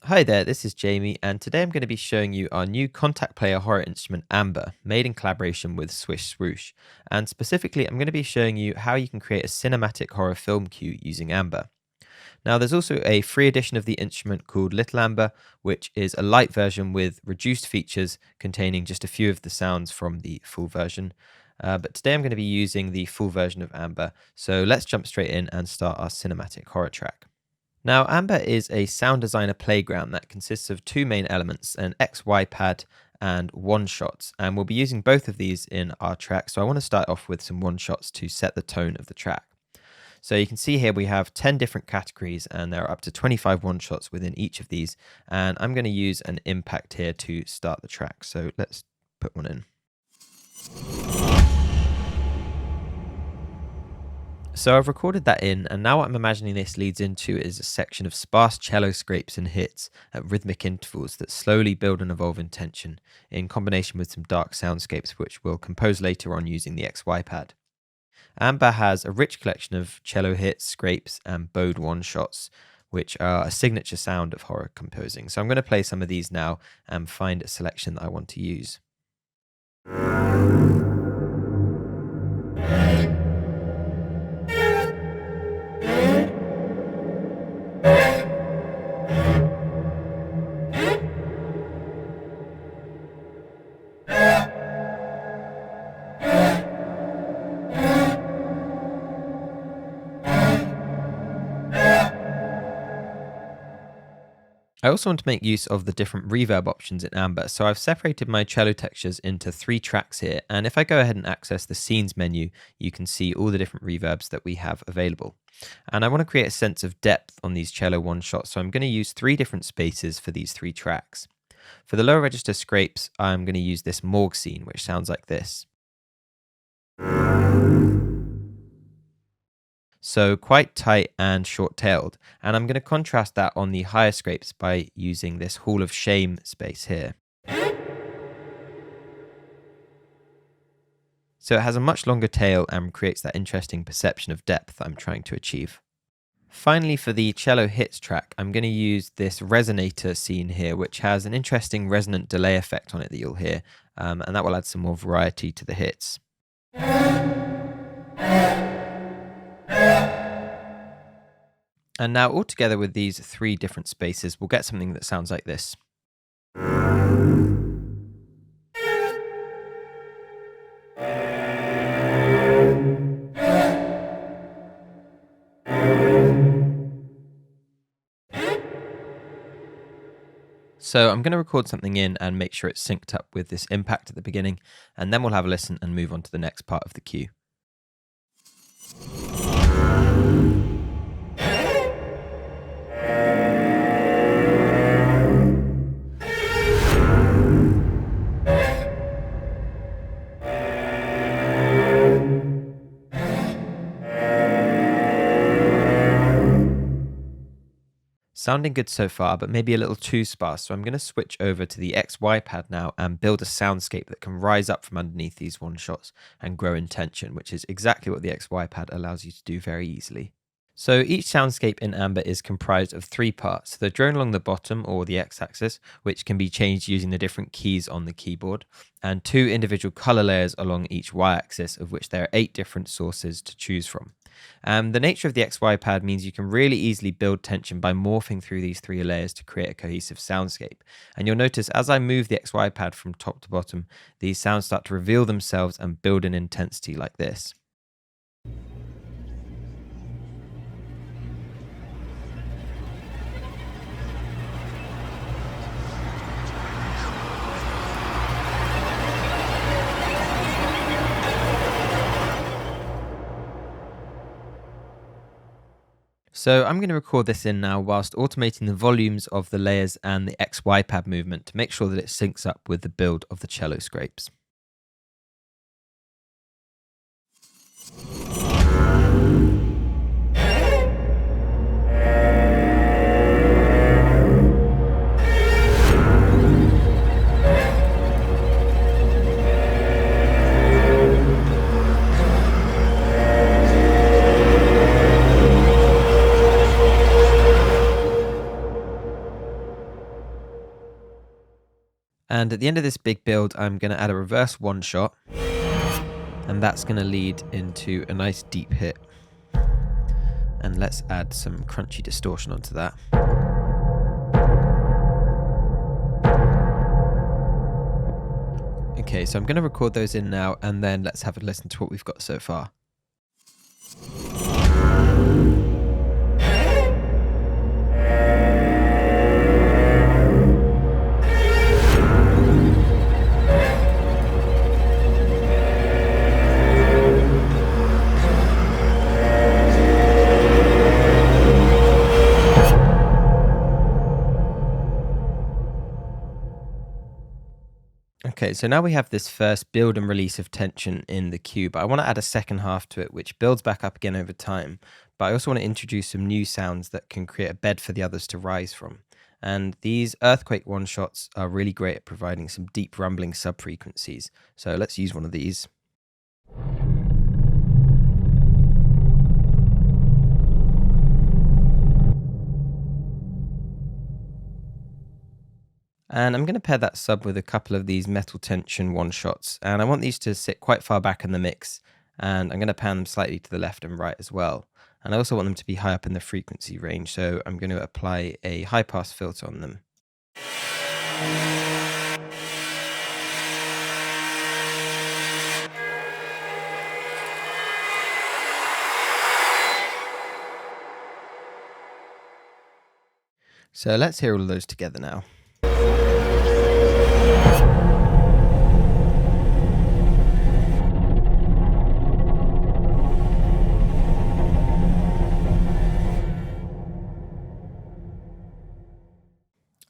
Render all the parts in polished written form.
Hi there, this is Jamie, and today I'm going to be showing you our new Kontakt Player horror instrument Amber, made in collaboration with Swish Swoosh. And specifically, I'm going to be showing you how you can create a cinematic horror film cue using Amber. Now, there's also a free edition of the instrument called Little Amber, which is a light version with reduced features containing just a few of the sounds from the full version. But today I'm going to be using the full version of Amber, so let's jump straight in and start our cinematic horror track. Now, Amber is a sound designer playground that consists of two main elements, an XY pad and one shots, and we'll be using both of these in our track. So I want to start off with some one shots to set the tone of the track. So you can see here we have 10 different categories and there are up to 25 one shots within each of these. And I'm going to use an impact here to start the track. So let's put one in. So I've recorded that in, and now what I'm imagining this leads into is a section of sparse cello scrapes and hits at rhythmic intervals that slowly build and evolve in tension, in combination with some dark soundscapes which we'll compose later on using the XY pad. Amber has a rich collection of cello hits, scrapes, and bowed one-shots, which are a signature sound of horror composing. So I'm going to play some of these now and find a selection that I want to use. I also want to make use of the different reverb options in Amber, so I've separated my cello textures into 3 tracks here, and if I go ahead and access the Scenes menu, you can see all the different reverbs that we have available. And I want to create a sense of depth on these cello one-shots, so I'm going to use 3 different spaces for these 3 tracks. For the lower register scrapes, I'm going to use this morgue scene, which sounds like this. So quite tight and short-tailed. And I'm going to contrast that on the higher scrapes by using this Hall of Shame space here. So it has a much longer tail and creates that interesting perception of depth I'm trying to achieve. Finally, for the cello hits track, I'm going to use this resonator scene here, which has an interesting resonant delay effect on it that you'll hear, and that will add some more variety to the hits. And now all together with these 3 different spaces, we'll get something that sounds like this. So I'm going to record something in and make sure it's synced up with this impact at the beginning, and then we'll have a listen and move on to the next part of the cue. Sounding good so far, but maybe a little too sparse, so I'm going to switch over to the XY pad now and build a soundscape that can rise up from underneath these one shots and grow in tension, which is exactly what the XY pad allows you to do very easily. So each soundscape in Amber is comprised of 3 parts: the drone along the bottom, or the x-axis, which can be changed using the different keys on the keyboard, and 2 individual color layers along each y-axis, of which there are 8 different sources to choose from. The nature of the XY pad means you can really easily build tension by morphing through these 3 layers to create a cohesive soundscape. And you'll notice as I move the XY pad from top to bottom, these sounds start to reveal themselves and build in intensity like this. So I'm going to record this in now whilst automating the volumes of the layers and the XY pad movement to make sure that it syncs up with the build of the cello scrapes. And at the end of this big build, I'm going to add a reverse one shot, and that's going to lead into a nice deep hit. And let's add some crunchy distortion onto that. Okay, so I'm going to record those in now, and then let's have a listen to what we've got so far. Okay, so now we have this first build and release of tension in the cue, but I want to add a second half to it, which builds back up again over time. But I also want to introduce some new sounds that can create a bed for the others to rise from. And these earthquake one shots are really great at providing some deep rumbling subfrequencies. So let's use one of these. And I'm going to pair that sub with a couple of these metal tension one shots. And I want these to sit quite far back in the mix. And I'm going to pan them slightly to the left and right as well. And I also want them to be high up in the frequency range. So I'm going to apply a high pass filter on them. So let's hear all of those together now.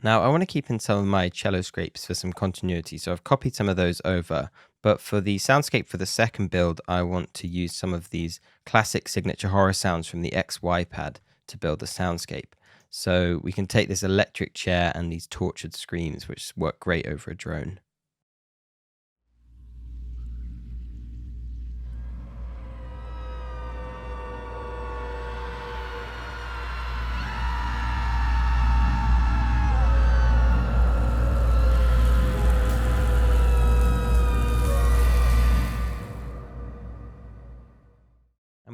Now, I want to keep in some of my cello scrapes for some continuity, so I've copied some of those over. But for the soundscape for the second build, I want to use some of these classic signature horror sounds from the XY pad to build the soundscape. So we can take this electric chair and these tortured screams, which work great over a drone.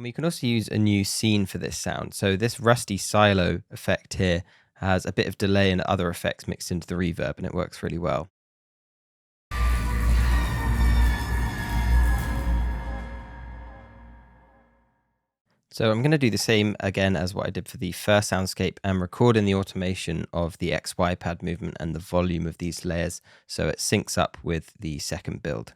And we can also use a new scene for this sound. So this rusty silo effect here has a bit of delay and other effects mixed into the reverb, and it works really well. So I'm going to do the same again as what I did for the first soundscape and record in the automation of the XY pad movement and the volume of these layers so it syncs up with the second build.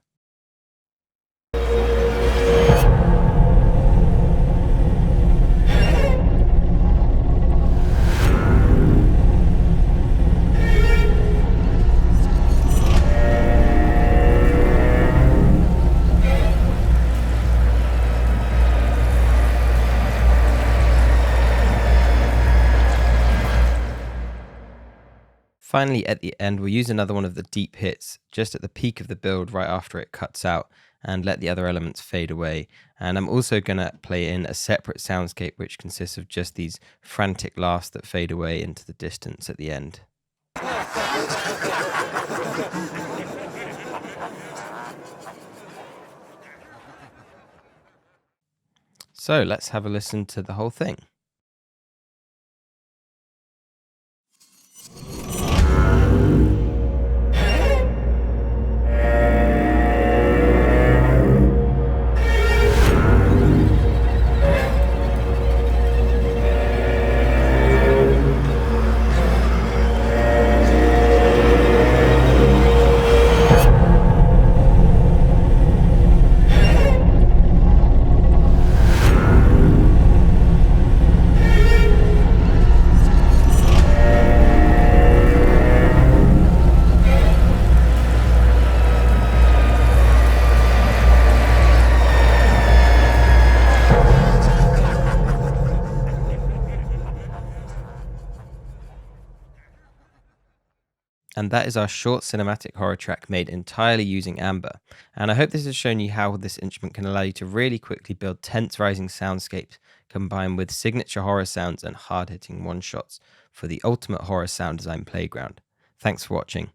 Finally, at the end, we'll use another one of the deep hits just at the peak of the build right after it cuts out and let the other elements fade away. And I'm also going to play in a separate soundscape which consists of just these frantic laughs that fade away into the distance at the end. So let's have a listen to the whole thing. And that is our short cinematic horror track made entirely using Amber. And I hope this has shown you how this instrument can allow you to really quickly build tense rising soundscapes combined with signature horror sounds and hard-hitting one-shots for the ultimate horror sound design playground. Thanks for watching.